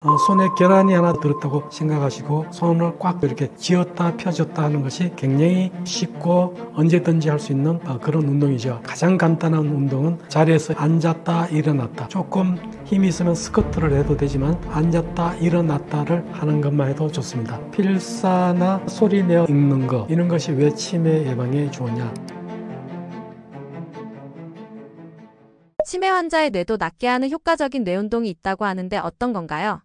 손에 계란이 하나 들었다고 생각하시고 손을 꽉 이렇게 쥐었다 펴줬다 하는 것이 굉장히 쉽고 언제든지 할 수 있는 그런 운동이죠. 가장 간단한 운동은 자리에서 앉았다 일어났다, 조금 힘이 있으면 스쿼트를 해도 되지만 앉았다 일어났다를 하는 것만 해도 좋습니다. 필사나 소리 내어 읽는 것, 이런 것이 왜 치매 예방에 좋으냐. 치매 환자의 뇌도 낫게 하는 효과적인 뇌운동이 있다고 하는데 어떤 건가요?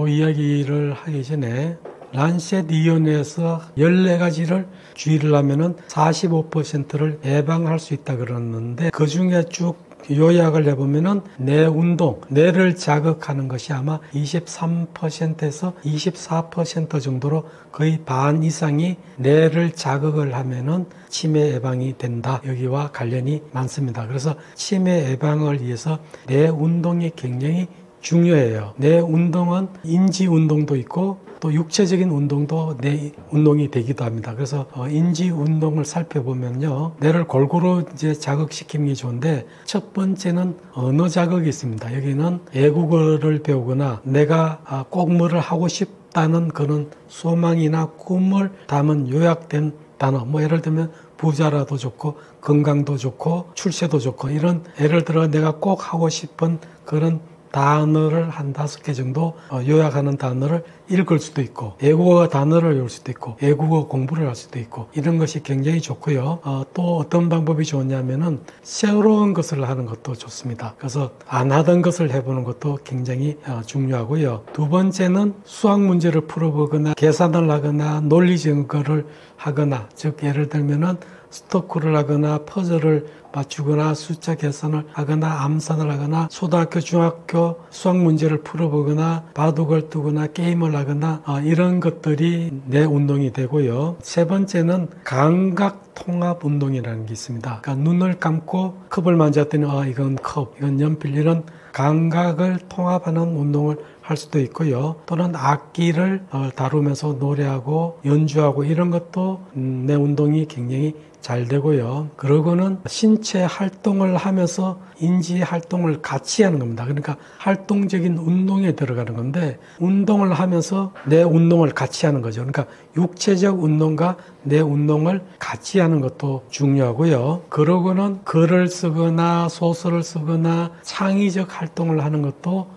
이 이야기를 하기 전에 란셋 위원회에서 14가지를 주의를 하면은 45%를 예방할 수 있다 그러는데, 그 중에 쭉 요약을 해보면은 뇌 운동, 뇌를 자극하는 것이 아마 23%에서 24% 정도로 거의 반 이상이 뇌를 자극을 하면은 치매 예방이 된다. 여기와 관련이 많습니다. 그래서 치매 예방을 위해서 뇌 운동이 굉장히 중요해요. 뇌 운동은 인지 운동도 있고 또 육체적인 운동도 뇌 운동이 되기도 합니다. 그래서 인지 운동을 살펴보면요, 뇌를 골고루 이제 자극시키는 게 좋은데, 첫 번째는 언어 자극이 있습니다. 여기는 외국어를 배우거나 내가 꼭 뭐를 하고 싶다는 그런 소망이나 꿈을 담은 요약된 단어, 예를 들면 부자라도 좋고 건강도 좋고 출세도 좋고, 이런 예를 들어 내가 꼭 하고 싶은 그런 단어를 한 5개 정도 요약하는 단어를 읽을 수도 있고, 외국어 단어를 외울 수도 있고, 외국어 공부를 할 수도 있고, 이런 것이 굉장히 좋고요. 또 어떤 방법이 좋냐면은 새로운 것을 하는 것도 좋습니다. 그래서 안 하던 것을 해보는 것도 굉장히 중요하고요. 두 번째는 수학 문제를 풀어보거나 계산을 하거나 논리적인 거를 하거나, 즉 예를 들면은 스토크를 하거나 퍼즐을 맞추거나 숫자 계산을 하거나 암산을 하거나 초등학교, 중학교 수학 문제를 풀어보거나 바둑을 두거나 게임을 하거나 이런 것들이 뇌 운동이 되고요. 세 번째는 감각 통합 운동이라는 게 있습니다. 그러니까 눈을 감고 컵을 만졌더니 이건 컵, 이건 연필, 이런 감각을 통합하는 운동을 할 수도 있고요. 또는 악기를 다루면서 노래하고 연주하고 이런 것도 뇌 운동이 굉장히 잘 되고요. 그러고는 신체 활동을 하면서 인지 활동을 같이 하는 겁니다. 그러니까 활동적인 운동에 들어가는 건데, 운동을 하면서 뇌 운동을 같이 하는 거죠. 그러니까 육체적 운동과 뇌 운동을 같이 하는 것도 중요하고요. 그러고는 글을 쓰거나 소설을 쓰거나 창의적 활동을 하는 것도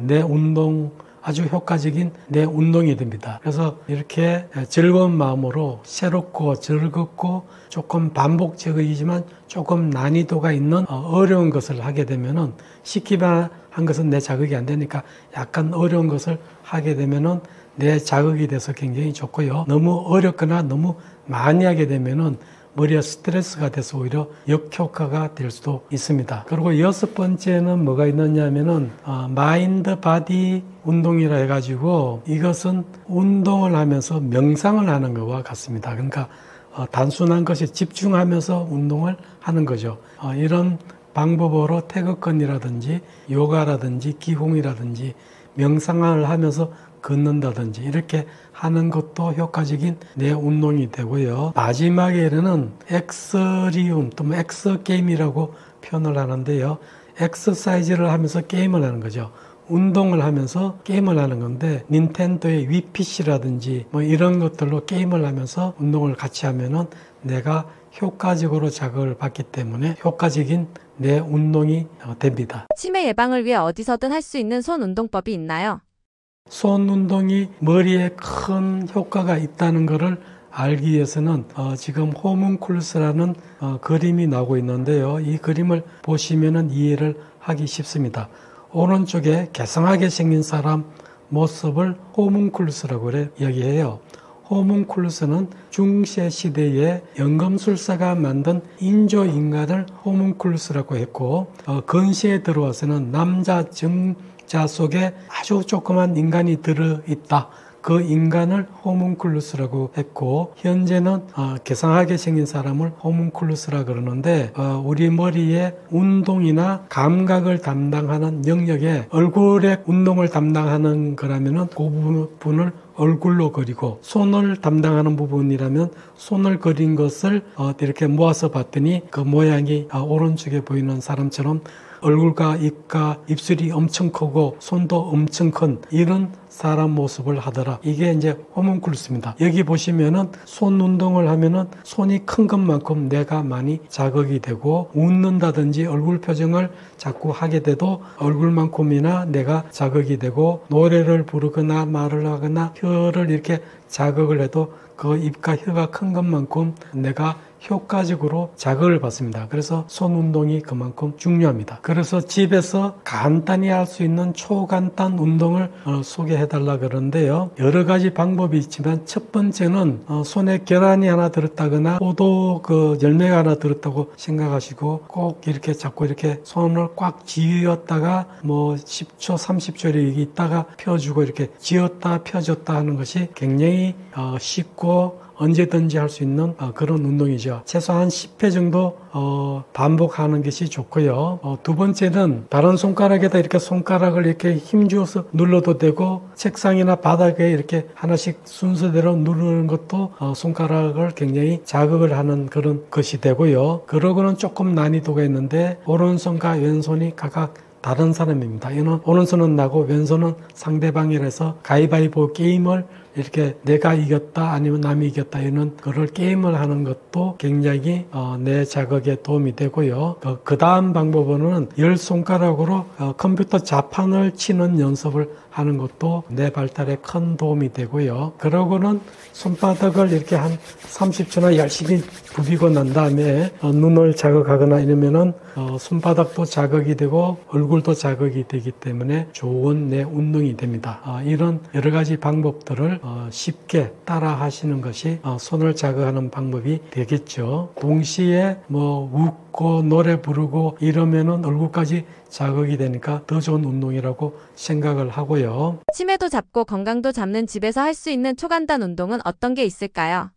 뇌 운동, 아주 효과적인 뇌 운동이 됩니다. 그래서 이렇게 즐거운 마음으로 새롭고 즐겁고 조금 반복적이지만 조금 난이도가 있는 어려운 것을 하게 되면은, 쉽기만 한 것은 뇌 자극이 안 되니까 약간 어려운 것을 하게 되면은 뇌 자극이 돼서 굉장히 좋고요. 너무 어렵거나 너무 많이 하게 되면은 머리에 스트레스가 돼서 오히려 역효과가 될 수도 있습니다. 그리고 6번째는 뭐가 있느냐 하면은 마인드 바디 운동이라 해가지고, 이것은 운동을 하면서 명상을 하는 것과 같습니다. 그러니까 단순한 것에 집중하면서 운동을 하는 거죠. 이런 방법으로 태극권이라든지 요가라든지 기공이라든지 명상을 하면서 걷는다든지 이렇게 하는 것도 효과적인 뇌 운동이 되고요. 마지막에는 엑서리움 또는 엑서게임이라고 표현을 하는데요. 엑서사이즈를 하면서 게임을 하는 거죠. 운동을 하면서 게임을 하는 건데, 닌텐도의 위피시라든지 이런 것들로 게임을 하면서 운동을 같이 하면은 내가 효과적으로 자극을 받기 때문에 효과적인 뇌 운동이 됩니다. 치매 예방을 위해 어디서든 할 수 있는 손 운동법이 있나요? 손 운동이 머리에 큰 효과가 있다는 것을 알기 위해서는 지금 호문쿨루스라는 그림이 나오고 있는데요. 이 그림을 보시면은 이해를 하기 쉽습니다. 오른쪽에 개성하게 생긴 사람 모습을 호문쿨루스라고 이야기해요. 호문쿨루스는 중세 시대에 연금술사가 만든 인조인간을 호문쿨루스라고 했고, 근시에 들어와서는 남자 정자 속에 아주 조그만 인간이 들어있다. 그 인간을 호문쿨루스라고 했고, 현재는 개성하게 생긴 사람을 호문쿨루스라 그러는데, 우리 머리의 운동이나 감각을 담당하는 영역에 얼굴의 운동을 담당하는 거라면은 그 부분을 얼굴로 그리고, 손을 담당하는 부분이라면 손을 그린 것을 이렇게 모아서 봤더니 그 모양이 오른쪽에 보이는 사람처럼 얼굴과 입과 입술이 엄청 크고 손도 엄청 큰 이런 사람 모습을 하더라. 이게 이제 호문클루스입니다. 여기 보시면은 손 운동을 하면은 손이 큰 것만큼 뇌가 많이 자극이 되고 웃는다든지 얼굴 표정을 자꾸 하게 돼도 얼굴만큼이나 뇌가 자극이 되고 노래를 부르거나 말을 하거나 혀를 이렇게 자극을 해도 그 입과 혀가 큰 것만큼 내가 효과적으로 자극을 받습니다. 그래서 손 운동이 그만큼 중요합니다. 그래서 집에서 간단히 할 수 있는 초간단 운동을 소개해달라 그러는데요. 여러 가지 방법이 있지만 첫 번째는 손에 계란이 하나 들었다거나 포도 그 열매가 하나 들었다고 생각하시고 꼭 이렇게 자꾸 이렇게 손을 꽉 쥐었다가 뭐 10초, 30초 이렇게 있다가 펴주고 이렇게 쥐었다 펴줬다 하는 것이 굉장히 쉽고 언제든지 할 수 있는 그런 운동이죠. 최소한 10회 정도 반복하는 것이 좋고요. 두 번째는 다른 손가락에다 이렇게 손가락을 이렇게 힘주어서 눌러도 되고 책상이나 바닥에 이렇게 하나씩 순서대로 누르는 것도 손가락을 굉장히 자극을 하는 그런 것이 되고요. 그러고는 조금 난이도가 있는데 오른손과 왼손이 각각 다른 사람입니다. 이는 오른손은 나고 왼손은 상대방이라서 가위바위보 게임을 이렇게 내가 이겼다 아니면 남이 이겼다 이런 그걸 게임을 하는 것도 굉장히 뇌 자극에 도움이 되고요. 그 다음 방법으로는 10손가락으로 컴퓨터 자판을 치는 연습을 하는 것도 뇌 발달에 큰 도움이 되고요. 그러고는 손바닥을 이렇게 한 30초나 열심히 부비고 난 다음에 눈을 자극하거나 이러면은 손바닥도 자극이 되고 얼굴도 자극이 되기 때문에 좋은 뇌 운동이 됩니다. 이런 여러 가지 방법들을 쉽게 따라 하시는 것이 손을 자극하는 방법이 되겠죠. 동시에 뭐 웃고 노래 부르고 이러면은 얼굴까지 자극이 되니까 더 좋은 운동이라고 생각을 하고요. 치매도 잡고 건강도 잡는 집에서 할 수 있는 초간단 운동은 어떤 게 있을까요?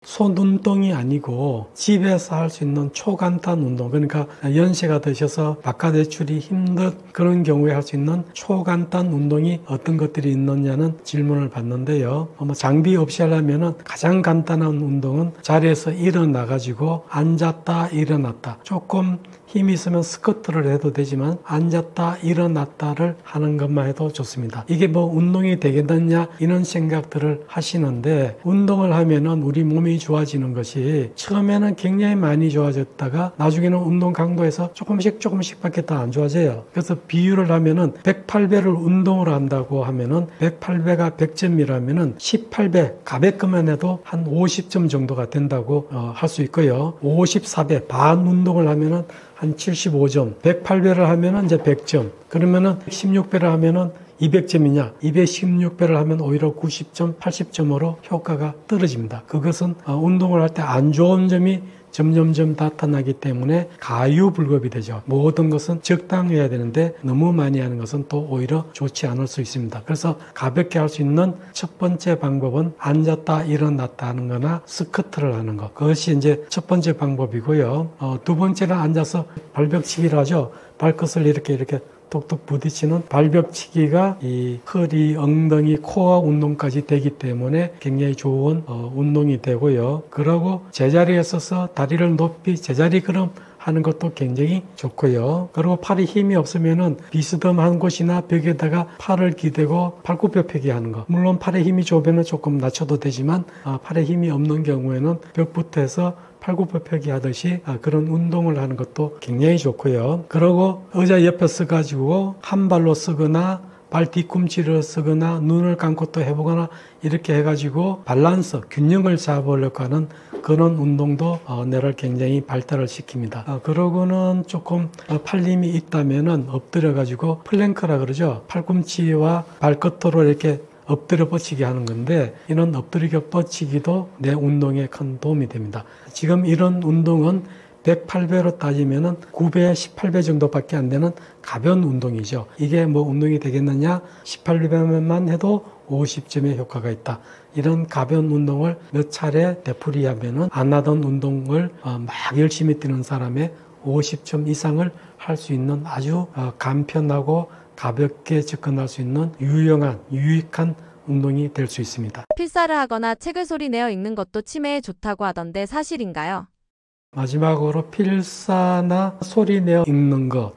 손 운동이 아니고 집에서 할 수 있는 초간단 운동, 그러니까 연세가 드셔서 바깥 외출이 힘든 그런 경우에 할 수 있는 초간단 운동이 어떤 것들이 있느냐는 질문을 받는데요. 장비 없이 하려면 가장 간단한 운동은 자리에서 일어나 가지고 앉았다 일어났다, 조금 힘이 있으면 스쿼트를 해도 되지만 앉았다 일어났다를 하는 것만 해도 좋습니다. 이게 뭐 운동이 되겠느냐 이런 생각들을 하시는데, 운동을 하면은 우리 몸이 좋아지는 것이 처음에는 굉장히 많이 좋아졌다가 나중에는 운동 강도에서 조금씩 밖에 더 안 좋아져요. 그래서 비유를 하면은 108배를 운동을 한다고 하면은 108배가 100점이라면은 18배 가볍게만 해도 한 50점 정도가 된다고 할 수 있고요. 54배 반 운동을 하면은 한 75점, 108배를 하면은 이제 100점, 그러면은 16배를 하면은 200점이냐, 216배를 하면 오히려 90점, 80점으로 효과가 떨어집니다. 그것은 운동을 할 때 안 좋은 점이 점점점 나타나기 때문에 가유불급이 되죠. 모든 것은 적당해야 되는데 너무 많이 하는 것은 또 오히려 좋지 않을 수 있습니다. 그래서 가볍게 할 수 있는 첫 번째 방법은 앉았다 일어났다 하는 거나 스쿼트를 하는 것. 그것이 이제 첫 번째 방법이고요. 두 번째는 앉아서 발벽치기를 하죠. 발끝을 이렇게 톡톡 부딪히는 발벽치기가 이 허리, 엉덩이, 코어 운동까지 되기 때문에 굉장히 좋은 운동이 되고요. 그리고 제자리에 서서 다리를 높이 제자리 걸음 하는 것도 굉장히 좋고요. 그리고 팔에 힘이 없으면은 비스듬한 곳이나 벽에다가 팔을 기대고 팔굽혀펴기 하는 거. 물론 팔에 힘이 좋으면은 조금 낮춰도 되지만 팔에 힘이 없는 경우에는 벽부터 해서 팔굽혀펴기 하듯이 그런 운동을 하는 것도 굉장히 좋고요. 그리고 의자 옆에 서가지고 한 발로 쓰거나 발 뒤꿈치를 쓰거나 눈을 감고 또 해보거나 이렇게 해가지고 밸런스, 균형을 잡으려고 하는 그런 운동도 뇌를 굉장히 발달을 시킵니다. 그러고는 조금 팔 힘이 있다면은 엎드려가지고 플랭크라 그러죠. 팔꿈치와 발끝으로 이렇게 엎드려 뻗치기 하는 건데, 이런 엎드려 뻗치기도 뇌 운동에 큰 도움이 됩니다. 지금 이런 운동은 108배로 따지면은 9배, 18배 정도밖에 안 되는 가벼운 운동이죠. 이게 뭐 운동이 되겠느냐? 18배만 해도 50점의 효과가 있다. 이런 가벼운 운동을 몇 차례 되풀이하면은 안 하던 운동을 막 열심히 뛰는 사람의 50점 이상을 할 수 있는 아주 간편하고 가볍게 접근할 수 있는 유익한 운동이 될 수 있습니다. 필사를 하거나 책을 소리내어 읽는 것도 치매에 좋다고 하던데 사실인가요? 마지막으로 필사나 소리내어 읽는 것,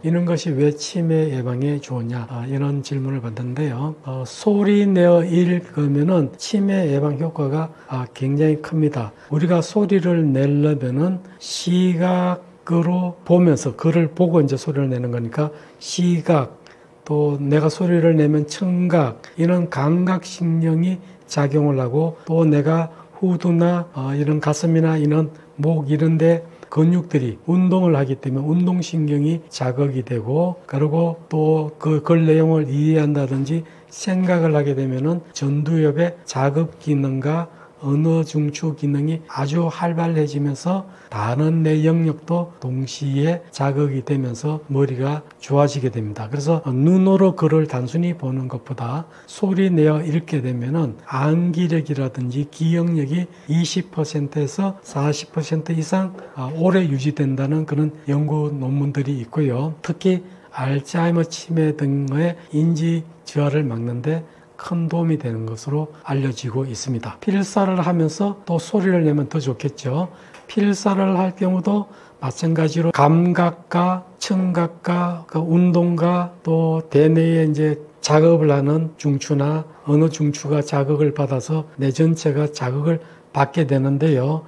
이런 것이 왜 치매 예방에 좋으냐, 이런 질문을 받는데요. 소리내어 읽으면은 치매 예방 효과가 굉장히 큽니다. 우리가 소리를 내려면은 시각으로 보면서, 글을 보고 이제 소리를 내는 거니까 시각, 또 내가 소리를 내면 청각, 이런 감각신경이 작용을 하고, 또 내가 후두나 이런 가슴이나 이런 목 이런 데 근육들이 운동을 하기 때문에 운동신경이 자극이 되고, 그리고 또 그 글 내용을 이해한다든지 생각을 하게 되면은 전두엽의 자극 기능과 언어 중추 기능이 아주 활발해지면서 다른 내 영역도 동시에 자극이 되면서 머리가 좋아지게 됩니다. 그래서 눈으로 글을 단순히 보는 것보다 소리 내어 읽게 되면은 암기력이라든지 기억력이 20%에서 40% 이상 오래 유지된다는 그런 연구 논문들이 있고요. 특히 알츠하이머 치매 등의 인지 저하를 막는데 큰 도움이 되는 것으로 알려지고 있습니다. 필사를 하면서 또 소리를 내면 더 좋겠죠. 필사를 할 경우도 마찬가지로 감각과 청각과 운동과 또 대뇌에 이제 작업을 하는 중추나 어느 중추가 자극을 받아서 뇌 전체가 자극을 받게 되는데요.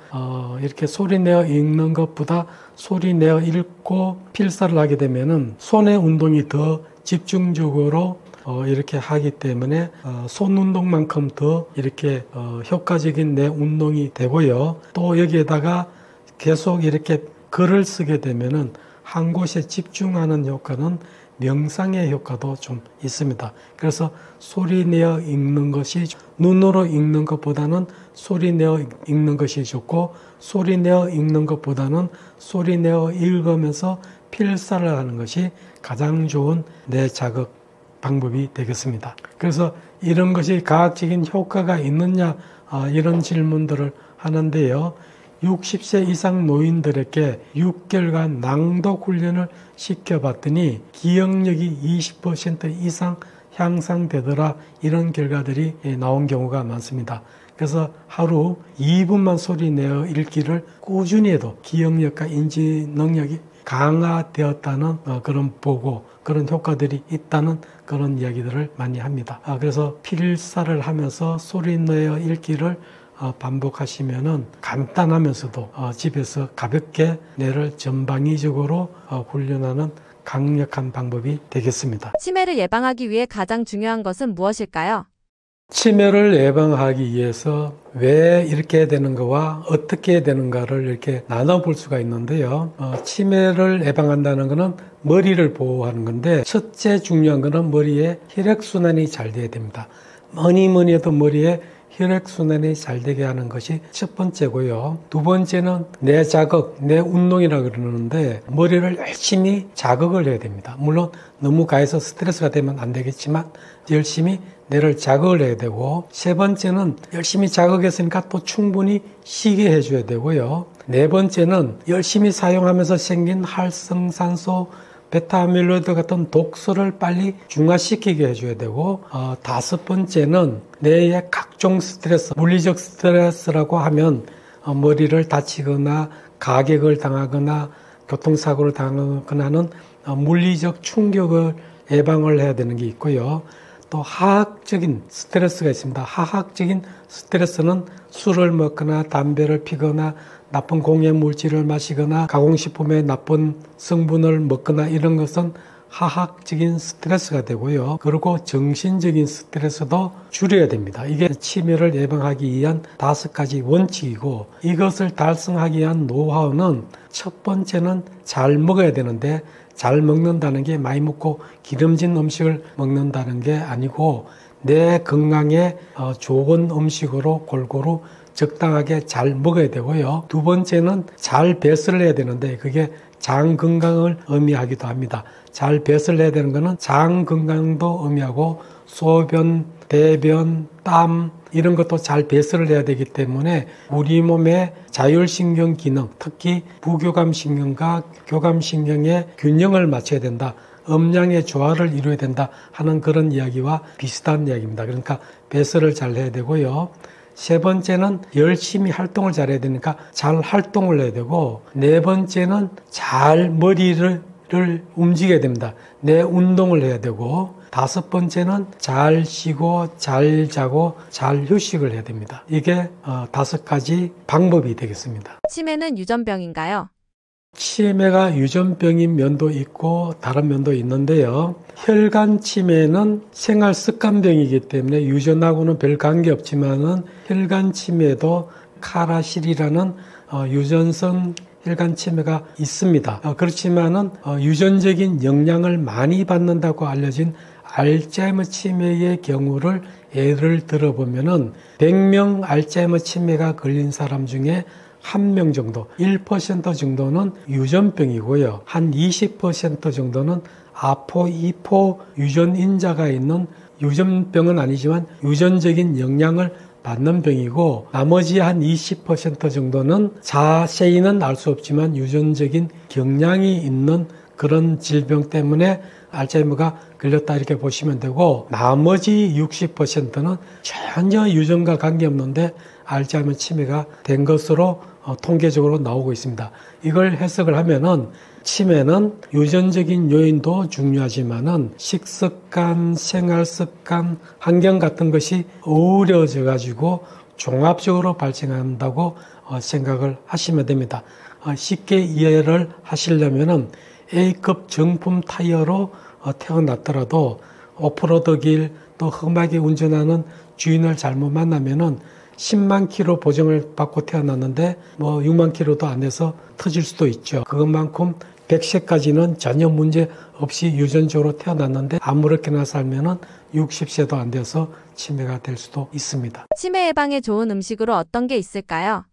이렇게 소리 내어 읽는 것보다 소리 내어 읽고 필사를 하게 되면은 손의 운동이 더 집중적으로 이렇게 하기 때문에 손 운동만큼 더 이렇게 효과적인 내 운동이 되고요. 또 여기에다가 계속 이렇게 글을 쓰게 되면은 한 곳에 집중하는 효과는 명상의 효과도 좀 있습니다. 그래서 소리 내어 읽는 것이 눈으로 읽는 것보다는 소리 내어 읽는 것이 좋고, 소리 내어 읽는 것보다는 소리 내어 읽으면서 필사를 하는 것이 가장 좋은 뇌 자극 방법이 되겠습니다. 그래서 이런 것이 과학적인 효과가 있느냐, 이런 질문들을 하는데요. 60세 이상 노인들에게 6개월간 낭독 훈련을 시켜봤더니 기억력이 20% 이상 향상되더라, 이런 결과들이 나온 경우가 많습니다. 그래서 하루 2분만 소리 내어 읽기를 꾸준히 해도 기억력과 인지 능력이 강화되었다는 그런 보고, 그런 효과들이 있다는 그런 이야기들을 많이 합니다. 그래서 필사를 하면서 소리 내어 읽기를 반복하시면은 간단하면서도 집에서 가볍게 뇌를 전방위적으로 훈련하는 강력한 방법이 되겠습니다. 치매를 예방하기 위해 가장 중요한 것은 무엇일까요? 치매를 예방하기 위해서 왜 이렇게 되는 거와 어떻게 되는가를 이렇게 나눠볼 수가 있는데요. 치매를 예방한다는 것은 머리를 보호하는 건데, 첫째 중요한 것은 머리에 혈액순환이 잘 돼야 됩니다. 뭐니 해도 머리에 혈액순환이 잘 되게 하는 것이 첫 번째고요. 두 번째는 뇌 자극, 뇌 운동이라고 그러는데, 머리를 열심히 자극을 해야 됩니다. 물론 너무 가해서 스트레스가 되면 안 되겠지만 열심히 뇌를 자극을 해야 되고, 세 번째는 열심히 자극했으니까 또 충분히 쉬게 해줘야 되고요. 네 번째는 열심히 사용하면서 생긴 활성산소, 베타아밀로이드 같은 독소를 빨리 중화시키게 해줘야 되고, 다섯 번째는 뇌의 각종 스트레스, 물리적 스트레스라고 하면 머리를 다치거나 가격을 당하거나 교통사고를 당하거나 하는 물리적 충격을 예방을 해야 되는 게 있고요. 또 화학적인 스트레스가 있습니다. 화학적인 스트레스는 술을 먹거나 담배를 피거나 나쁜 공해 물질을 마시거나 가공식품의 나쁜 성분을 먹거나 이런 것은 화학적인 스트레스가 되고요. 그리고 정신적인 스트레스도 줄여야 됩니다. 이게 치매를 예방하기 위한 5가지 원칙이고, 이것을 달성하기 위한 노하우는 첫 번째는 잘 먹어야 되는데, 잘 먹는다는 게 많이 먹고 기름진 음식을 먹는다는 게 아니고, 내 건강에 좋은 음식으로 골고루 적당하게 잘 먹어야 되고요. 두 번째는 잘 배설을 해야 되는데, 그게 장 건강을 의미하기도 합니다. 잘 배설을 해야 되는 것은 장 건강도 의미하고, 소변, 대변, 땀 이런 것도 잘 배설을 해야 되기 때문에 우리 몸의 자율신경 기능, 특히 부교감신경과 교감신경의 균형을 맞춰야 된다, 음양의 조화를 이루어야 된다 하는 그런 이야기와 비슷한 이야기입니다. 그러니까 배설을 잘 해야 되고요. 세 번째는 열심히 활동을 잘해야 되니까 잘 활동을 해야 되고, 네 번째는 잘 머리를 움직여야 됩니다. 내 운동을 해야 되고, 다섯 번째는 잘 쉬고 잘 자고 잘 휴식을 해야 됩니다. 이게 다섯 가지 방법이 되겠습니다. 치매는 유전병인가요? 치매가 유전병인 면도 있고 다른 면도 있는데요. 혈관 치매는 생활 습관병이기 때문에 유전하고는 별 관계 없지만은 혈관 치매도 카라실이라는 유전성 혈관 치매가 있습니다. 그렇지만은 유전적인 영향을 많이 받는다고 알려진 알츠하이머 치매의 경우를 예를 들어보면은 100명 알츠하이머 치매가 걸린 사람 중에 1명 정도, 1% 정도는 유전병이고요. 한 20% 정도는 아포2포 유전인자가 있는 유전병은 아니지만 유전적인 영향을 받는 병이고, 나머지 한 20% 정도는 자세히는 알 수 없지만 유전적인 경향이 있는 그런 질병 때문에 알츠하이머가 걸렸다 이렇게 보시면 되고, 나머지 60%는 전혀 유전과 관계없는데 알츠하이머 치매가 된 것으로 통계적으로 나오고 있습니다. 이걸 해석을 하면은 치매는 유전적인 요인도 중요하지만은 식습관, 생활습관, 환경 같은 것이 어우러져 가지고 종합적으로 발생한다고 생각을 하시면 됩니다. 쉽게 이해를 하시려면은 A급 정품 타이어로 태어났더라도 오프로드 길 또 험하게 운전하는 주인을 잘못 만나면은 10만 킬로 보정을 받고 태어났는데 6만 킬로도 안 돼서 터질 수도 있죠. 그것만큼 100세까지는 전혀 문제 없이 유전적으로 태어났는데 아무렇게나 살면은 60세도 안 돼서 치매가 될 수도 있습니다. 치매 예방에 좋은 음식으로 어떤 게 있을까요?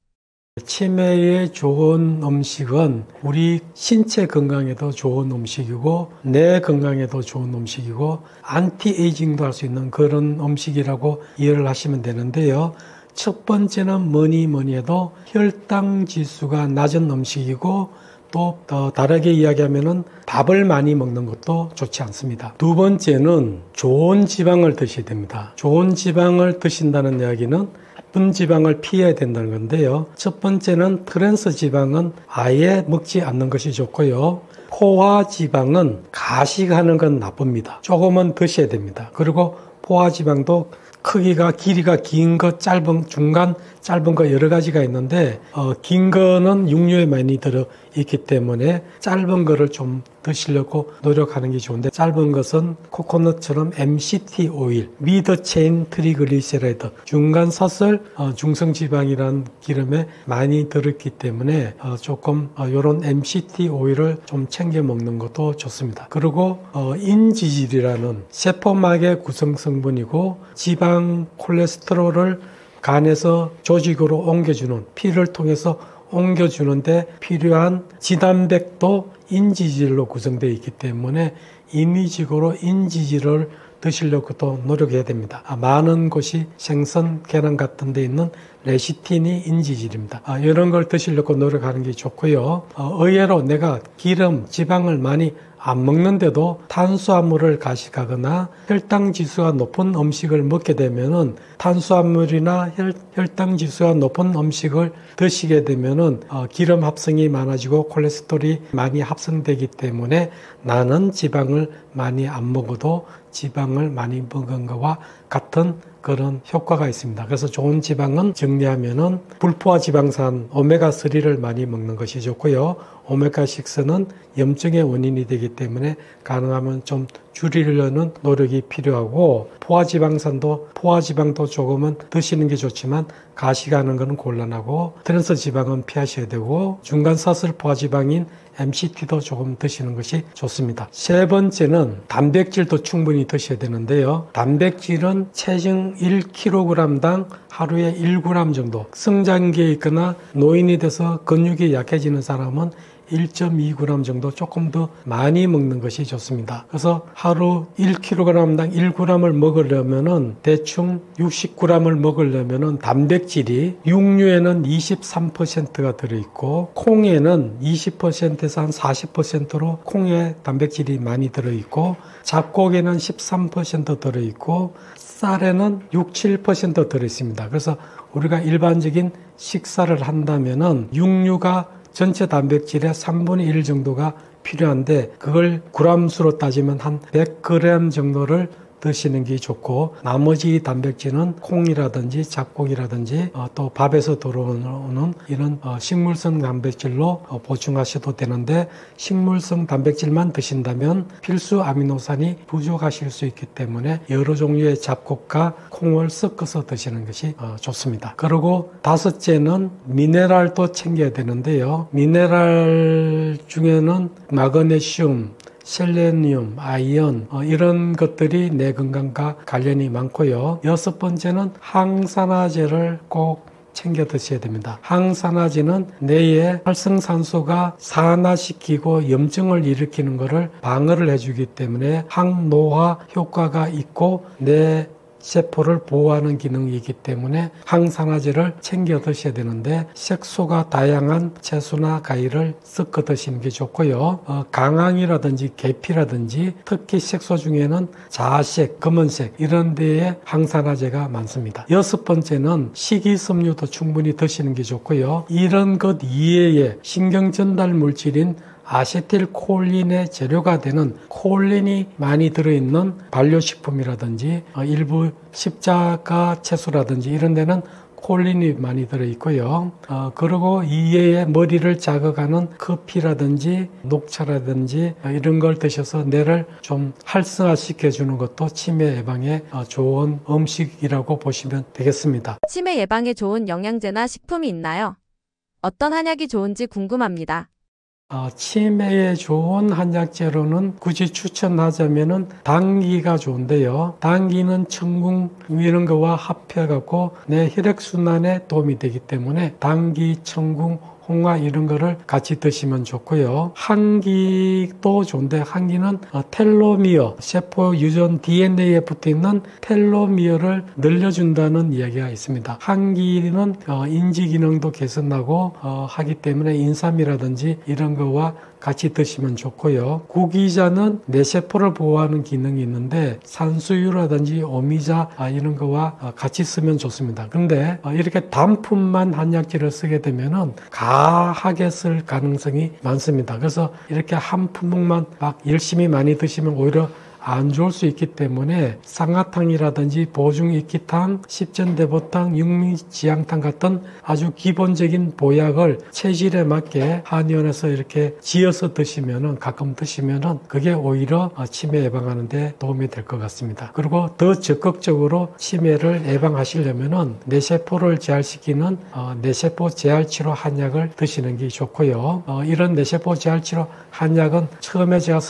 치매에 좋은 음식은 우리 신체 건강에도 좋은 음식이고 뇌 건강에도 좋은 음식이고 안티에이징도 할 수 있는 그런 음식이라고 이해를 하시면 되는데요. 첫 번째는 뭐니 해도 혈당 지수가 낮은 음식이고, 또 더 다르게 이야기하면은 밥을 많이 먹는 것도 좋지 않습니다. 두 번째는 좋은 지방을 드셔야 됩니다. 좋은 지방을 드신다는 이야기는 나쁜 지방을 피해야 된다는 건데요. 첫 번째는 트랜스 지방은 아예 먹지 않는 것이 좋고요. 포화 지방은 가식하는 건 나쁩니다. 조금은 드셔야 됩니다. 그리고 포화 지방도 크기가 길이가 긴 거, 짧은, 중간, 짧은 거 여러 가지가 있는데 긴 거는 육류에 많이 들어 있기 때문에 짧은 거를 좀 드시려고 노력하는 게 좋은데, 짧은 것은 코코넛처럼 MCT 오일, 미드 체인 트리글리세라이드, 중간 사슬 중성지방이라는 기름에 많이 들었기 때문에 조금 이런 MCT 오일을 좀 챙겨 먹는 것도 좋습니다. 그리고 인지질이라는 세포막의 구성 성분이고 지방 콜레스테롤을 간에서 조직으로 옮겨주는, 피를 통해서 옮겨주는데 필요한 지단백도 인지질로 구성되어 있기 때문에 인위적으로 인지질을 드시려고 또 노력해야 됩니다. 많은 곳이 생선, 계란 같은 데 있는 레시틴이 인지질입니다. 이런 걸 드시려고 노력하는 게 좋고요. 의외로 내가 기름, 지방을 많이 안 먹는데도 탄수화물을 가식하거나 혈당 지수가 높은 음식을 먹게 되면은, 탄수화물이나 혈당 지수가 높은 음식을 드시게 되면은 기름 합성이 많아지고 콜레스테롤이 많이 합성되기 때문에 나는 지방을 많이 안 먹어도 지방을 많이 먹은 것과 같은 그런 효과가 있습니다. 그래서 좋은 지방은 정리하면은 불포화 지방산 오메가3를 많이 먹는 것이 좋고요. 오메가6는 염증의 원인이 되기 때문에 가능하면 좀 줄이려는 노력이 필요하고, 포화지방도 조금은 드시는 게 좋지만 가식하는 것은 곤란하고, 트랜스 지방은 피하셔야 되고, 중간 사슬 포화지방인 MCT도 조금 드시는 것이 좋습니다. 세 번째는 단백질도 충분히 드셔야 되는데요. 단백질은 체중 1kg당 하루에 1g 정도, 성장기에 있거나 노인이 돼서 근육이 약해지는 사람은 1.2g 정도 조금 더 많이 먹는 것이 좋습니다. 그래서 하루 1kg당 1g을 먹으려면은 대충 60g을 먹으려면은 단백질이 육류에는 23%가 들어있고 콩에는 20%에서 한 40%로 콩에 단백질이 많이 들어있고 잡곡에는 13% 들어있고 쌀에는 6, 7% 들어있습니다. 그래서 우리가 일반적인 식사를 한다면은 육류가 전체 단백질의 3분의 1 정도가 필요한데 그걸 g수로 따지면 한 100g 정도를 드시는 게 좋고 나머지 단백질은 콩이라든지 잡곡이라든지 또 밥에서 들어오는 이런 식물성 단백질로 보충하셔도 되는데 식물성 단백질만 드신다면 필수 아미노산이 부족하실 수 있기 때문에 여러 종류의 잡곡과 콩을 섞어서 드시는 것이 좋습니다. 그리고 다섯째는 미네랄도 챙겨야 되는데요. 미네랄 중에는 마그네슘, 셀레늄, 아이언 이런 것들이 뇌 건강과 관련이 많고요. 여섯 번째는 항산화제를 꼭 챙겨 드셔야 됩니다. 항산화제는 뇌의 활성산소가 산화시키고 염증을 일으키는 것을 방어를 해주기 때문에 항노화 효과가 있고 뇌 세포를 보호하는 기능이 있기 때문에 항산화제를 챙겨 드셔야 되는데 색소가 다양한 채소나 과일을 섞어 드시는 게 좋고요. 강황이라든지 계피라든지 특히 색소 중에는 자색, 검은색 이런 데에 항산화제가 많습니다. 여섯 번째는 식이섬유도 충분히 드시는 게 좋고요. 이런 것 이외에 신경전달 물질인 아세틸콜린의 재료가 되는 콜린이 많이 들어있는 발효식품이라든지 일부 십자가 채소라든지 이런 데는 콜린이 많이 들어있고요. 그리고 이외에 머리를 자극하는 커피라든지 녹차라든지 이런 걸 드셔서 뇌를 좀 활성화시켜주는 것도 치매 예방에 좋은 음식이라고 보시면 되겠습니다. 치매 예방에 좋은 영양제나 식품이 있나요? 어떤 한약이 좋은지 궁금합니다. 치매에 좋은 한약재로는 굳이 추천하자면은 당귀가 좋은데요. 당귀는 천궁 이런 거와 합해갖고 내 혈액순환에 도움이 되기 때문에 당귀, 천궁, 홍화 이런 거를 같이 드시면 좋고요. 한기도 좋은데 한기는 텔로미어, 세포 유전 DNA에 붙어있는 텔로미어를 늘려준다는 이야기가 있습니다. 한기는 인지 기능도 개선하고 하기 때문에 인삼이라든지 이런 거와 같이 드시면 좋고요. 구기자는 뇌세포를 보호하는 기능이 있는데 산수유라든지 오미자 이런 거와 같이 쓰면 좋습니다. 근데 이렇게 단품만 한약재를 쓰게 되면은 과하게 쓸 가능성이 많습니다. 그래서 이렇게 한 품목만 막 열심히 많이 드시면 오히려 안 좋을 수 있기 때문에 쌍화탕이라든지 보중익기탕, 십전대보탕, 육미지향탕 같은 아주 기본적인 보약을 체질에 맞게 한의원에서 이렇게 지어서 드시면은 가끔 드시면은 그게 오히려 치매 예방하는 데 도움이 될 것 같습니다. 그리고 더 적극적으로 치매를 예방하시려면은 뇌세포를 재활시키는 뇌세포 재활치료 한약을 드시는 게 좋고요. 이런 뇌세포 재활치료 한약은 처음에 제가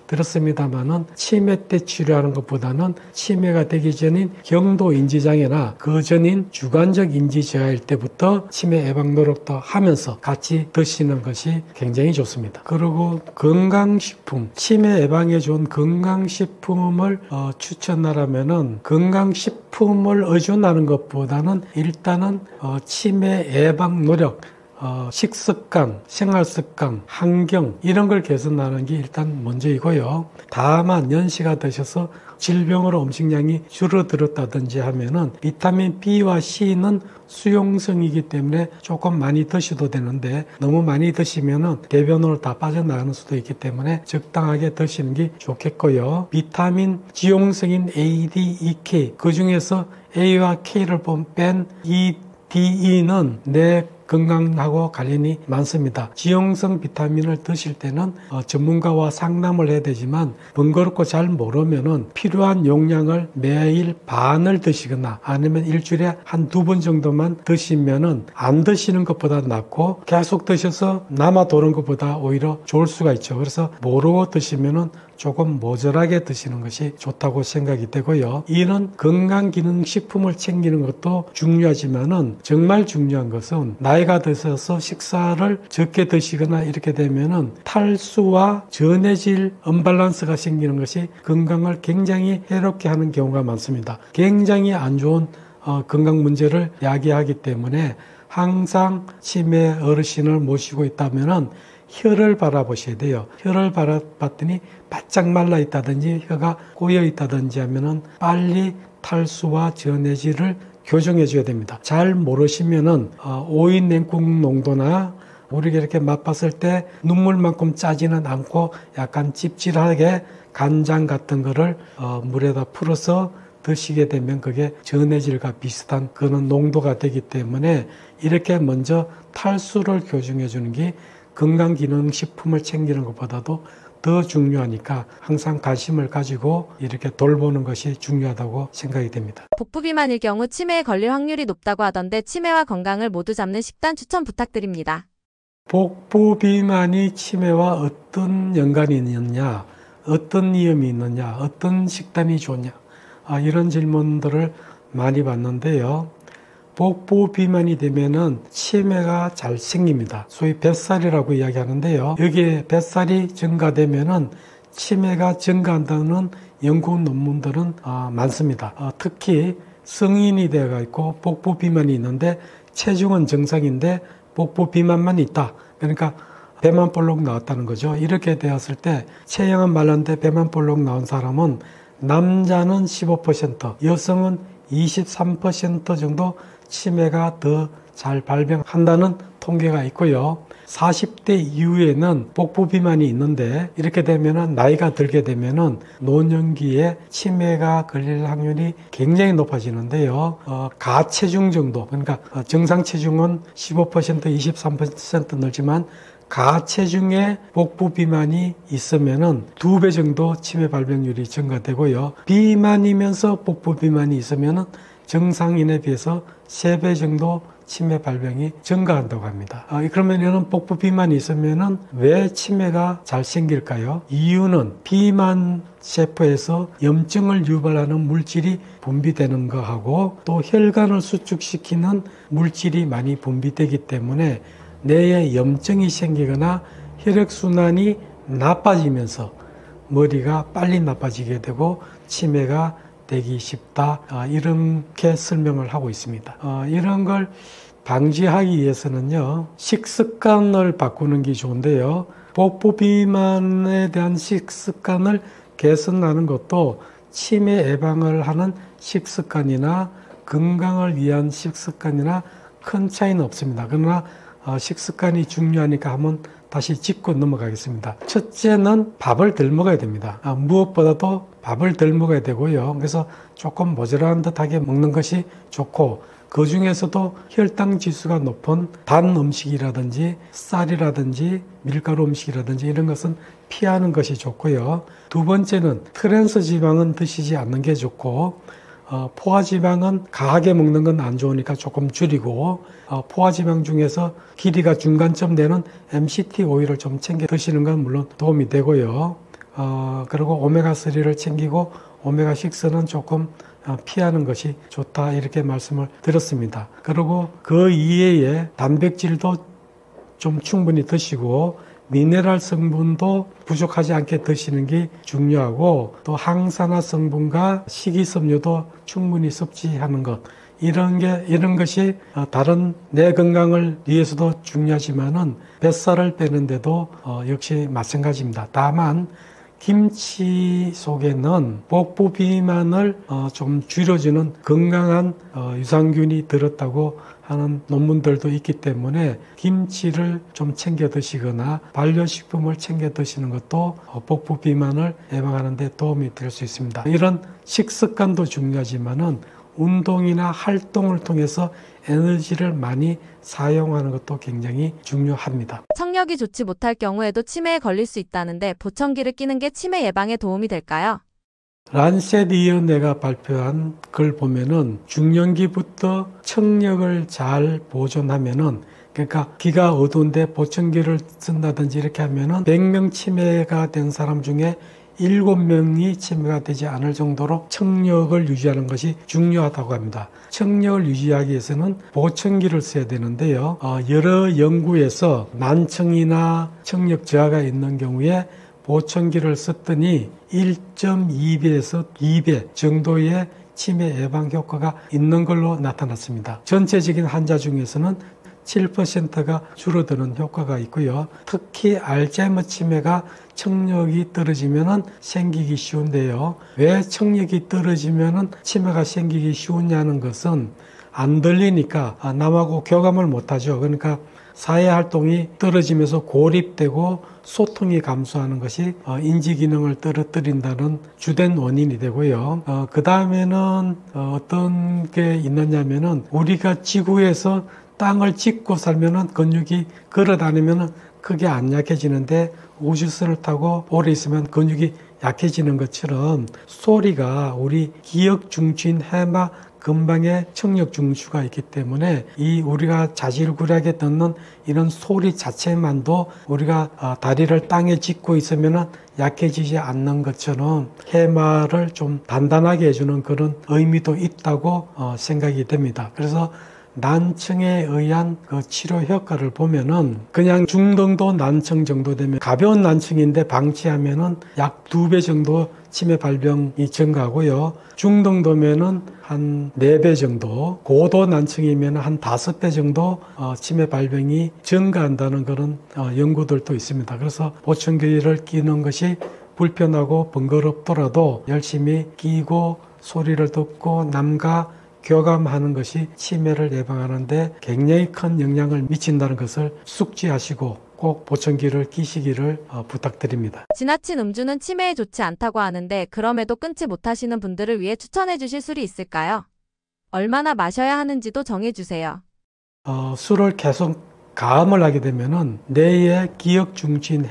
들었습니다만은 치매 때 치료하는 것보다는 치매가 되기 전인 경도 인지장애나 그 전인 주관적 인지 저하일 때부터 치매 예방 노력도 하면서 같이 드시는 것이 굉장히 좋습니다. 그리고 건강식품, 치매 예방에 좋은 건강식품을 추천하라면은 건강식품을 의존하는 것보다는 일단은 치매 예방 노력, 식습관, 생활습관, 환경 이런 걸 개선하는 게 일단 먼저이고요. 다만 연세가 드셔서 질병으로 음식량이 줄어들었다든지 하면은 비타민 B와 C는 수용성이기 때문에 조금 많이 드셔도 되는데 너무 많이 드시면은 대변으로 다 빠져나가는 수도 있기 때문에 적당하게 드시는 게 좋겠고요. 비타민 지용성인 A, D, E, K 그 중에서 A와 K를 뺀 E, D, E는 뇌 건강하고 관련이 많습니다. 지용성 비타민을 드실 때는 전문가와 상담을 해야 되지만 번거롭고 잘 모르면은 필요한 용량을 매일 반을 드시거나 아니면 일주일에 한 2번 정도만 드시면은 안 드시는 것보다 낫고 계속 드셔서 남아 도는 것보다 오히려 좋을 수가 있죠. 그래서 모르고 드시면은 조금 모자라게 드시는 것이 좋다고 생각이 되고요. 이런 건강기능식품을 챙기는 것도 중요하지만은 정말 중요한 것은 나이가 드셔서 식사를 적게 드시거나 이렇게 되면은 탈수와 전해질 언밸런스가 생기는 것이 건강을 굉장히 해롭게 하는 경우가 많습니다. 굉장히 안 좋은 건강 문제를 야기하기 때문에 항상 치매 어르신을 모시고 있다면은 혀를 바라보셔야 돼요. 혀를 바라봤더니 바짝 말라 있다든지 혀가 꼬여 있다든지 하면은 빨리 탈수와 전해질을 교정해 줘야 됩니다. 잘 모르시면은 오인 냉국 농도나 우리가 이렇게 맛봤을 때 눈물만큼 짜지는 않고 약간 찝찝하게 간장 같은 거를 물에다 풀어서 드시게 되면 그게 전해질과 비슷한 그런 농도가 되기 때문에 이렇게 먼저 탈수를 교정해 주는 게 건강기능식품을 챙기는 것보다도 더 중요하니까 항상 관심을 가지고 이렇게 돌보는 것이 중요하다고 생각이 됩니다. 복부비만일 경우 치매에 걸릴 확률이 높다고 하던데 치매와 건강을 모두 잡는 식단 추천 부탁드립니다. 복부비만이 치매와 어떤 연관이 있느냐, 어떤 위험이 있느냐, 어떤 식단이 좋냐, 이런 질문들을 많이 받는데요. 복부 비만이 되면은 치매가 잘 생깁니다. 소위 뱃살이라고 이야기하는데요. 여기에 뱃살이 증가되면은 치매가 증가한다는 연구 논문들은 많습니다. 특히 성인이 되어 있고 복부 비만이 있는데 체중은 정상인데 복부 비만만 있다. 그러니까 배만 볼록 나왔다는 거죠. 이렇게 되었을 때 체형은 말랐는데 배만 볼록 나온 사람은 남자는 15%, 여성은 23% 정도 치매가 더 잘 발병한다는 통계가 있고요. 40대 이후에는 복부 비만이 있는데 이렇게 되면은 나이가 들게 되면은 노년기에 치매가 걸릴 확률이 굉장히 높아지는데요. 가체중 정도, 그러니까 정상 체중은 15%, 23% 늘지만 가체중에 복부 비만이 있으면은 2배 정도 치매 발병률이 증가되고요. 비만이면서 복부 비만이 있으면은 정상인에 비해서 3배 정도 치매 발병이 증가한다고 합니다. 그러면 이런 복부 비만이 있으면은 왜 치매가 잘 생길까요? 이유는 비만 세포에서 염증을 유발하는 물질이 분비되는 거하고 또 혈관을 수축시키는 물질이 많이 분비되기 때문에 뇌에 염증이 생기거나 혈액순환이 나빠지면서 머리가 빨리 나빠지게 되고 치매가 되기 쉽다. 이렇게 설명을 하고 있습니다. 이런 걸 방지하기 위해서는요, 식습관을 바꾸는 게 좋은데요. 복부 비만에 대한 식습관을 개선하는 것도 치매 예방을 하는 식습관이나 건강을 위한 식습관이나 큰 차이는 없습니다. 그러나 식습관이 중요하니까 한번 다시 짚고 넘어가겠습니다. 첫째는 밥을 덜 먹어야 됩니다. 무엇보다도 밥을 덜 먹어야 되고요. 그래서 조금 모자란 듯하게 먹는 것이 좋고 그 중에서도 혈당 지수가 높은 단 음식이라든지 쌀이라든지 밀가루 음식이라든지 이런 것은 피하는 것이 좋고요. 두 번째는 트랜스 지방은 드시지 않는 게 좋고 포화지방은 과하게 먹는 건 안 좋으니까 조금 줄이고 포화지방 중에서 길이가 중간점 되는 MCT 오일을 좀 챙겨 드시는 건 물론 도움이 되고요. 그리고 오메가3를 챙기고 오메가6는 조금 피하는 것이 좋다 이렇게 말씀을 드렸습니다. 그리고 그 이외에 단백질도 좀 충분히 드시고 미네랄 성분도 부족하지 않게 드시는 게 중요하고 또 항산화 성분과 식이섬유도 충분히 섭취하는 것 이런 것이 다른 내 건강을 위해서도 중요하지만은 뱃살을 빼는데도 역시 마찬가지입니다. 다만 김치 속에는 복부 비만을 좀 줄여주는 건강한 유산균이 들었다고 하는 논문들도 있기 때문에 김치를 좀 챙겨 드시거나 발효식품을 챙겨 드시는 것도 복부 비만을 예방하는 데 도움이 될 수 있습니다. 이런 식습관도 중요하지만은 운동이나 활동을 통해서 에너지를 많이 사용하는 것도 굉장히 중요합니다. 청력이 좋지 못할 경우에도 치매에 걸릴 수 있다는데 보청기를 끼는 게 치매 예방에 도움이 될까요? 란셋 위원회가 발표한 걸 보면은 중년기부터 청력을 잘 보존하면은 그러니까 귀가 어두운데 보청기를 쓴다든지 이렇게 하면은 100명 치매가 된 사람 중에 7명이 치매가 되지 않을 정도로 청력을 유지하는 것이 중요하다고 합니다. 청력을 유지하기 위해서는 보청기를 써야 되는데요. 여러 연구에서 난청이나 청력 저하가 있는 경우에 보청기를 썼더니 1.2배에서 2배 정도의 치매 예방 효과가 있는 걸로 나타났습니다. 전체적인 환자 중에서는 7%가 줄어드는 효과가 있고요. 특히 알츠하이머 치매가 청력이 떨어지면 생기기 쉬운데요. 왜 청력이 떨어지면 치매가 생기기 쉬우냐는 것은 안 들리니까 남하고 교감을 못하죠. 그러니까 사회활동이 떨어지면서 고립되고 소통이 감소하는 것이 인지기능을 떨어뜨린다는 주된 원인이 되고요. 그 다음에는 어떤 게 있느냐면은 우리가 지구에서 땅을 짚고 살면은 근육이 걸어 다니면은 크게 안 약해지는데 우주선을 타고 오래 있으면 근육이 약해지는 것처럼 소리가 우리 기억 중추인 해마 근방에 청력 중추가 있기 때문에 이 우리가 자질구레하게 듣는 이런 소리 자체만도 우리가 다리를 땅에 짚고 있으면 약해지지 않는 것처럼 해마를 좀 단단하게 해주는 그런 의미도 있다고 생각이 됩니다. 그래서 난청에 의한 그 치료 효과를 보면은 그냥 중등도 난청 정도 되면 가벼운 난청인데 방치하면은 약 2배 정도 치매 발병이 증가하고요. 중등도면은 한 4배 정도, 고도 난청이면 한 5배 정도 치매 발병이 증가한다는 그런 연구들도 있습니다. 그래서 보청기를 끼는 것이 불편하고 번거롭더라도 열심히 끼고 소리를 듣고 남과 교감하는 것이 치매를 예방하는데 굉장히 큰 영향을 미친다는 것을 숙지하시고 꼭 보청기를 끼시기를 부탁드립니다. 지나친 음주는 치매에 좋지 않다고 하는데 그럼에도 끊지 못하시는 분들을 위해 추천해 주실 술이 있을까요? 얼마나 마셔야 하는지도 정해 주세요. 술을 계속 가음을 하게 되면은 뇌의 기억 중추인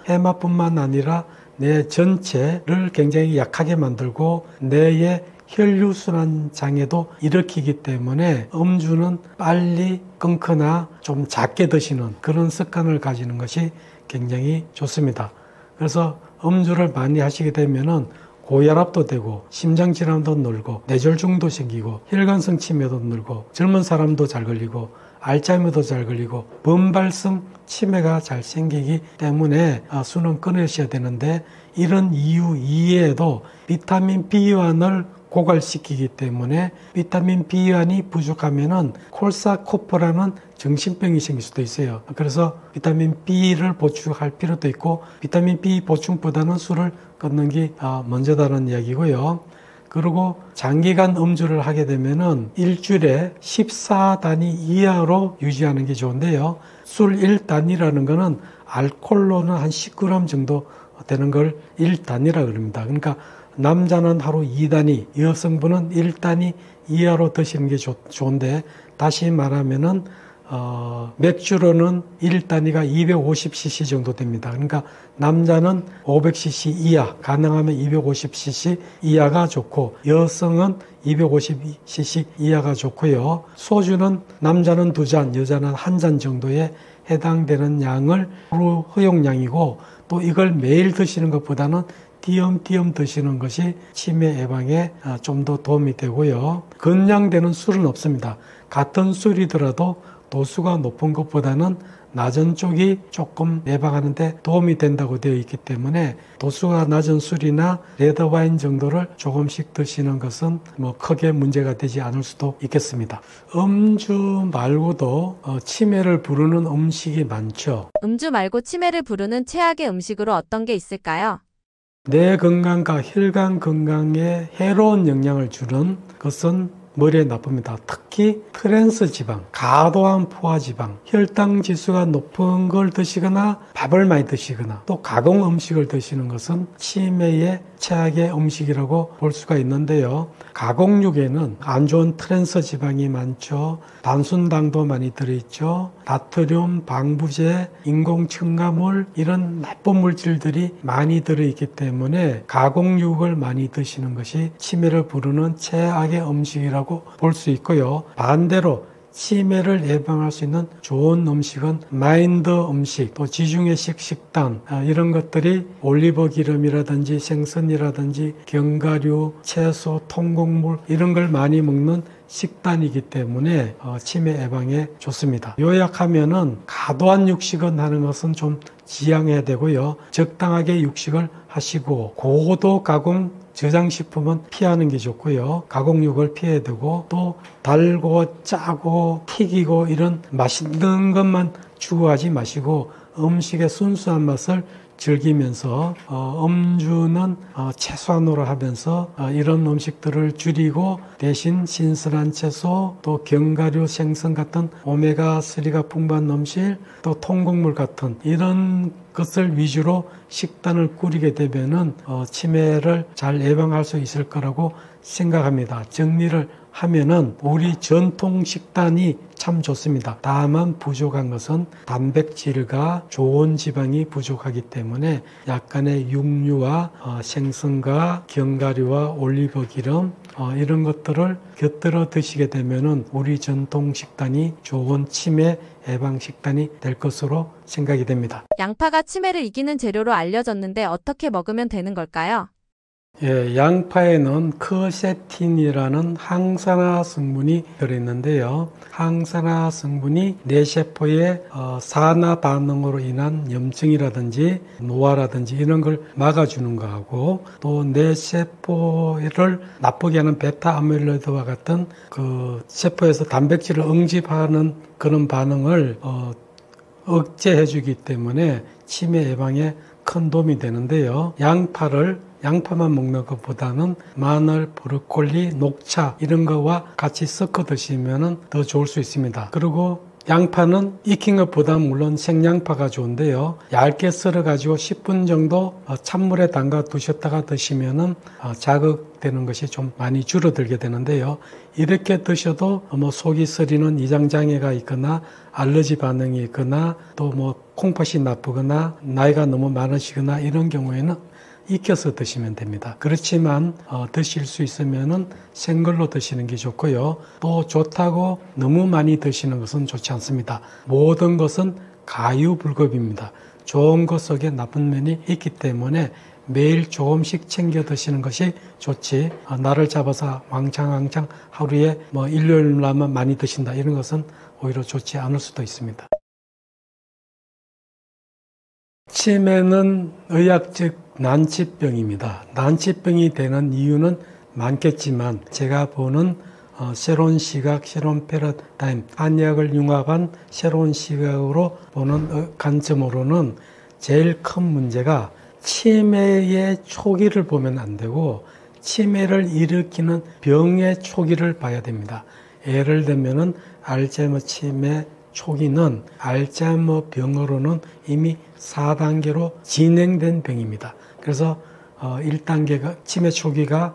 해마뿐만 아니라 뇌 전체를 굉장히 약하게 만들고 뇌의 혈류순환 장애도 일으키기 때문에 음주는 빨리 끊거나 좀 작게 드시는 그런 습관을 가지는 것이 굉장히 좋습니다. 그래서 음주를 많이 하시게 되면은 고혈압도 되고 심장질환도 늘고 뇌졸중도 생기고 혈관성 치매도 늘고 젊은 사람도 잘 걸리고 알츠하이머도 잘 걸리고 범발성 치매가 잘 생기기 때문에 술은 끊으셔야 되는데 이런 이유 이외에도 비타민 B환을 고갈시키기 때문에 비타민 B환이 부족하면은 콜사코프라는 정신병이 생길 수도 있어요. 그래서 비타민 B를 보충할 필요도 있고 비타민 B 보충보다는 술을 끊는 게 먼저다는 이야기고요. 그리고 장기간 음주를 하게 되면은 일주일에 14단위 이하로 유지하는 게 좋은데요. 술 1단위라는 거는 알코올로는 한 10g 정도 되는 걸 1단위라 그럽니다. 그러니까 남자는 하루 2단위, 여성분은 1단위 이하로 드시는 게 좋은데 다시 말하면은 맥주로는 1단위가 250cc 정도 됩니다. 그러니까 남자는 500cc 이하, 가능하면 250cc 이하가 좋고 여성은 250cc 이하가 좋고요. 소주는 남자는 2잔, 여자는 1잔 정도에 해당되는 양을 하루 허용량이고 또 이걸 매일 드시는 것보다는 띄엄띄엄 드시는 것이 치매 예방에 좀 더 도움이 되고요. 건량되는 술은 없습니다. 같은 술이더라도 도수가 높은 것보다는 낮은 쪽이 조금 예방하는 데 도움이 된다고 되어 있기 때문에 도수가 낮은 술이나 레드와인 정도를 조금씩 드시는 것은 크게 문제가 되지 않을 수도 있겠습니다. 음주 말고도 치매를 부르는 음식이 많죠. 음주 말고 치매를 부르는 최악의 음식으로 어떤 게 있을까요? 뇌 건강과 혈관 건강에 해로운 영향을 주는 것은 머리에 나쁩니다. 특히 트랜스 지방, 과도한 포화 지방, 혈당 지수가 높은 걸 드시거나 밥을 많이 드시거나 또 가공 음식을 드시는 것은 치매의 최악의 음식이라고 볼 수가 있는데요. 가공육에는 안 좋은 트랜스 지방이 많죠. 단순당도 많이 들어있죠. 나트륨, 방부제, 인공 첨가물 이런 나쁜 물질들이 많이 들어있기 때문에 가공육을 많이 드시는 것이 치매를 부르는 최악의 음식이라고 볼 수 있고요. 반대로 치매를 예방할 수 있는 좋은 음식은 마인드 음식, 또 지중해식 식단, 이런 것들이 올리브 기름이라든지 생선이라든지 견과류, 채소, 통곡물 이런 걸 많이 먹는 식단이기 때문에 치매 예방에 좋습니다. 요약하면은 과도한 육식은 하는 것은 좀 지양해야 되고요. 적당하게 육식을 하시고 고도 가공 저장식품은 피하는 게 좋고요. 가공육을 피해야 되고 또 달고 짜고 튀기고 이런 맛있는 것만 추구하지 마시고 음식의 순수한 맛을 즐기면서 음주는 최소한으로 하면서 이런 음식들을 줄이고 대신 신선한 채소 또 견과류 생선 같은 오메가3가 풍부한 음식 또 통곡물 같은 이런 것을 위주로 식단을 꾸리게 되면은 치매를 잘 예방할 수 있을 거라고 생각합니다. 정리를 하면은 우리 전통 식단이 참 좋습니다. 다만 부족한 것은 단백질과 좋은 지방이 부족하기 때문에 약간의 육류와 생선과 견과류와 올리브 기름 이런 것들을 곁들여 드시게 되면은 우리 전통 식단이 좋은 치매 예방 식단이 될 것으로 생각이 됩니다. 양파가 치매를 이기는 재료로 알려졌는데 어떻게 먹으면 되는 걸까요? 예, 양파에는 크세틴이라는 항산화 성분이 들어있는데요. 항산화 성분이 뇌세포의 산화 반응으로 인한 염증이라든지 노화라든지 이런 걸 막아주는 거하고 또 뇌세포를 나쁘게 하는 베타 아밀로이드와 같은 그 세포에서 단백질을 응집하는 그런 반응을 억제해주기 때문에 치매 예방에 큰 도움이 되는데요. 양파만 먹는 것보다는 마늘, 브로콜리, 녹차 이런 거와 같이 섞어 드시면 더 좋을 수 있습니다. 그리고 양파는 익힌 것보다 물론 생양파가 좋은데요. 얇게 썰어 가지고 10분 정도 찬물에 담가 두셨다가 드시면은 자극되는 것이 좀 많이 줄어들게 되는데요. 이렇게 드셔도 속이 쓰리는 이장장애가 있거나 알러지 반응이 있거나 또 콩팥이 나쁘거나 나이가 너무 많으시거나 이런 경우에는 익혀서 드시면 됩니다. 그렇지만 드실 수 있으면은 생걸로 드시는 게 좋고요. 또 좋다고 너무 많이 드시는 것은 좋지 않습니다. 모든 것은 가유불급입니다. 좋은 것 속에 나쁜 면이 있기 때문에 매일 조금씩 챙겨 드시는 것이 좋지 나를 잡아서 왕창 하루에 일요일날만 많이 드신다 이런 것은 오히려 좋지 않을 수도 있습니다. 치매는 의학적 난치병입니다. 난치병이 되는 이유는 많겠지만 제가 보는 새로운 시각, 새로운 패러다임, 한의학을 융합한 새로운 시각으로 보는 관점으로는 제일 큰 문제가 치매의 초기를 보면 안 되고 치매를 일으키는 병의 초기를 봐야 됩니다. 예를 들면은 알츠하이머 치매 초기는 알츠하이머 병으로는 이미 4단계로 진행된 병입니다. 그래서 1단계가 치매 초기가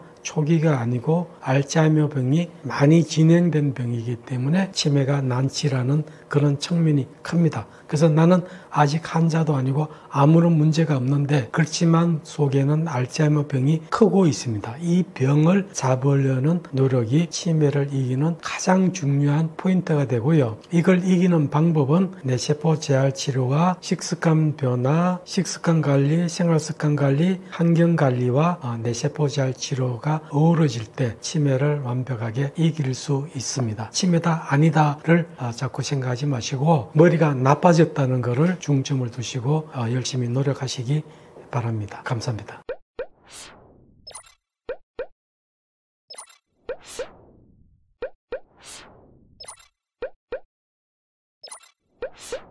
아니고 알츠하이머 병이 많이 진행된 병이기 때문에 치매가 난치라는 그런 측면이 큽니다. 그래서 나는 아직 환자도 아니고 아무런 문제가 없는데 그렇지만 속에는 알츠하이머 병이 크고 있습니다. 이 병을 잡으려는 노력이 치매를 이기는 가장 중요한 포인트가 되고요. 이걸 이기는 방법은 뇌세포 재활 치료와 식습관 변화, 식습관 관리, 생활습관 관리, 환경 관리와 뇌세포 재활 치료가 어우러질 때 치매를 완벽하게 이길 수 있습니다. 치매다 아니다를 자꾸 생각하지 마시고 머리가 나빠졌다는 것을 중점을 두시고 열심히 노력하시기 바랍니다. 감사합니다. you